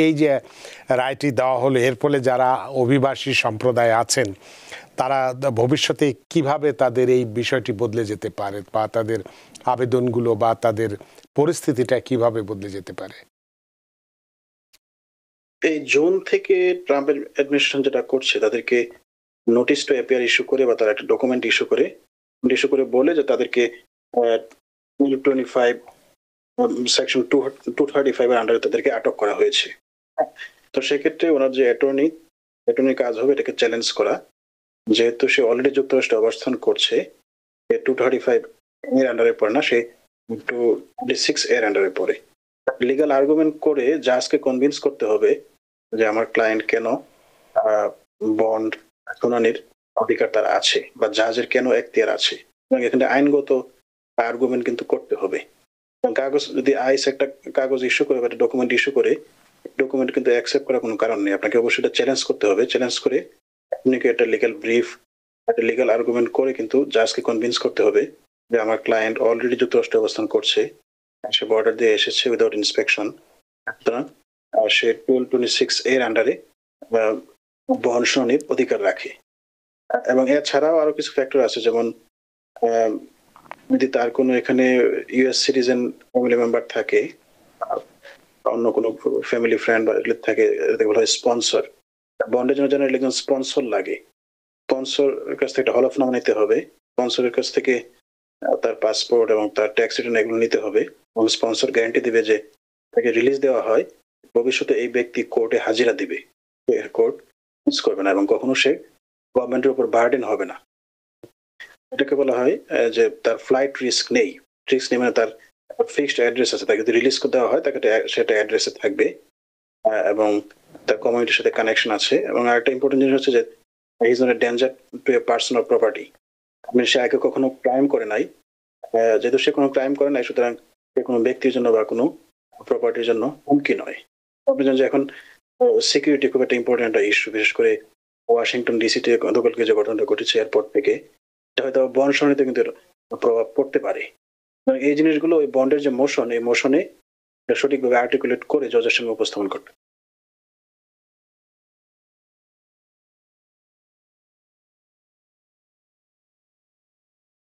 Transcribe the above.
এই যে রায়টি দেওয়া হলো এর ফলে যারা অভিবাসী সম্প্রদায় আছেন তারা ভবিষ্যতে কিভাবে তাদের এই বিষয়টি বদলে যেতে পারে বা তাদের আবেদনগুলো বা তাদের পরিস্থিতিটা কিভাবে বদলে যেতে পারে? এই জুন থেকে ট্রাম্পের অ্যাডমিনিস্ট্রেশন যেটা করছে তাদেরকে নোটিস টু অ্যাপিয়ার ইস্যু করে বা তারা একটা ডকুমেন্ট ইস্যু করে বলে যে তাদেরকে 25 সেকশন 235 এর আন্ডারে তাদেরকে আটক করা হয়েছে। তো সেক্ষেত্রে ওনার যে অ্যাটর্নির কাজ হবে এটাকে চ্যালেঞ্জ করা, যেহেতু সে অলরেডি যুক্তরাষ্ট্রে অবস্থান করছে, 235 এর আন্ডারে পড়ে না, সে 226 এর আন্ডারে পড়ে। লিগাল আর্গুমেন্ট করে জাজকে কনভিন্স করতে হবে যে আমার ক্লায়েন্ট কেন বন্ড শুনানির অধিকার তার আছে বা জাজের কেন এখতিয়ার আছে। এখানে আইনগত আর্গুমেন্ট কিন্তু করতে হবে। কাগজ যদি আইস একটা কাগজ ইস্যু করে বা ডকুমেন্ট ইস্যু করে, ডকুমেন্ট কিন্তু অ্যাকসেপ্ট করার কোনো কারণ নেই। আপনাকে অবশ্যই এটা চ্যালেঞ্জ করতে হবে। চ্যালেঞ্জ করে আপনাকে একটা লিগ্যাল ব্রিফ, একটা লিগ্যাল আর্গুমেন্ট করে কিন্তু জাজকে কনভিন্স করতে হবে যে আমার ক্লায়েন্ট অলরেডি যুক্তরাষ্ট্রে অবস্থান করছে, সে বর্ডার দিয়ে এসেছে উইদাউট ইন্সপেকশন, সুতরাং সে 1226 এর আন্ডারে বহন শুনানির অধিকার রাখে। এবং এছাড়াও আরো কিছু ফ্যাক্টর আছে, যেমন যদি তার কোনো এখানে ইউএস সিটিজেন ফ্যামিলি মেম্বার থাকে, অন্য কোনো ফ্যামিলি ফ্রেন্ড থাকে, বলা হয় স্পন্সর। বন্ডের জন্য জেনারেলি একজন স্পন্সর লাগে। স্পন্সর কাছ থেকে একটা হলফনামা নিতে হবে, স্পন্সরের কাছ থেকে তার পাসপোর্ট এবং তার ট্যাক্স রিটার্ন এগুলো নিতে হবে, এবং স্পন্সর গ্যারান্টি দিবে যে তাকে রিলিজ দেওয়া হয়, ভবিষ্যতে এই ব্যক্তি কোর্টে হাজিরা দিবে, কোর্ট মিস করবে না এবং কখনো সে গভর্নমেন্টের উপর বার্ডেন হবে না। এটাকে বলা হয় যে তার ফ্লাইট রিস্ক নেই। মানে তার ফিক্সড অ্যাড্রেস আছে, তাকে যদি রিলিজ করে দেওয়া হয় তাকে সেটা অ্যাড্রেসে থাকবে এবং তার কমিউনিটির সাথে কানেকশন আছে। এবং আরেকটা ইম্পর্টেন্ট জিনিস হচ্ছে যে he is not a danger to a person or property. মানে সে আগে কখনো ক্রাইম করে নাই, যেহেতু সে কোনো ক্রাইম করে নাই, সুতরাং সে কোনো ব্যক্তির জন্য বা কোনো প্রপার্টির জন্য হুমকি নয়। আপনি জানেন যে এখন সিকিউরিটি খুব একটা ইম্পর্টেন্ট একটা ইস্যু, বিশেষ করে ওয়াশিংটন ডিসিতে গতকালকে যে ঘটনাটা ঘটেছে এয়ারপোর্ট থেকে, এটা হয়তো বন্ড শুনানিতে কিন্তু প্রভাব পড়তে পারে। এই জিনিসগুলো ওই বন্ডের যে মোশন, এই মোশনে সঠিকভাবে আর্টিকুলেট করে জজের সঙ্গে উপস্থাপন করতে